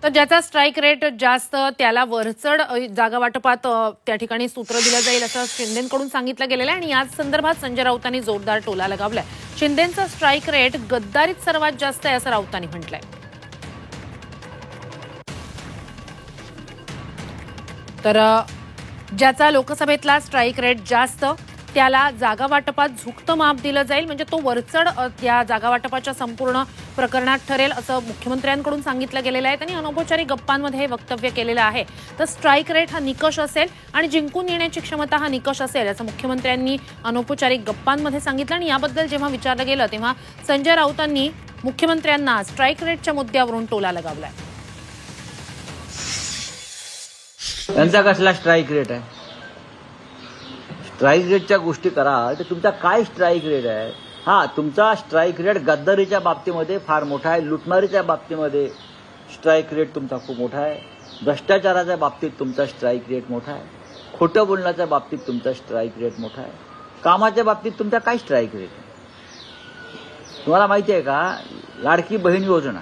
तर ज्याचा strike rate जास्त त्याला वरचढ जागा वाटपात त्या ठिकाणी सूत्र दिलं जाईल असं शिंदेंकडून सांगितलं गेलेलं आहे आणि याच संदर्भात संजय राऊतांनी जोरदार टोला लगावलाय। शिंदेंचा स्ट्राईक रेट गद्दारीत सर्वात जास्त आहे असं राऊतांनी म्हटलंय। तर ज्याचा लोकसभेतला स्ट्राईक रेट जास्त त्याला जागा वाटपात झुकतं माप दिलं जाईल, म्हणजे तो वरचढ या जागा वाटपाच्या संपूर्ण प्रकरणात ठरेल असं मुख्यमंत्र्यांकडून सांगितलं गेलेलं आहे। त्यांनी अनौपचारिक गप्पांमध्ये हे वक्तव्य केलेलं आहे। तर स्ट्राईक रेट हा निकष असेल आणि जिंकून येण्याची क्षमता हा निकष असेल असं मुख्यमंत्र्यांनी अनौपचारिक गप्पांमध्ये सांगितलं। आणि याबद्दल जेव्हा विचारलं गेलं तेव्हा संजय राऊतांनी मुख्यमंत्र्यांना स्ट्राईक रेटच्या मुद्द्यावरून टोला लगावलाय। त्यांचा कसला स्ट्राईक रेट आहे? स्ट्राईक रेटच्या गोष्टी कराल तर तुमचा काय स्ट्राईक रेट आहे? हा, तुमचा स्ट्राईक रेट गद्दारीच्या बाबतीमध्ये फार मोठा आहे, लुटमारीच्या बाबतीमध्ये स्ट्राईक रेट तुमचा खूप मोठा आहे, भ्रष्टाचाराच्या बाबतीत तुमचा स्ट्राईक रेट मोठा आहे, खोटं बोलण्याच्या बाबतीत तुमचा स्ट्राईक रेट मोठा आहे, कामाच्या बाबतीत तुमचा काय स्ट्राईक रेट आहे? तुम्हाला माहिती आहे का, लाडकी बहीण योजना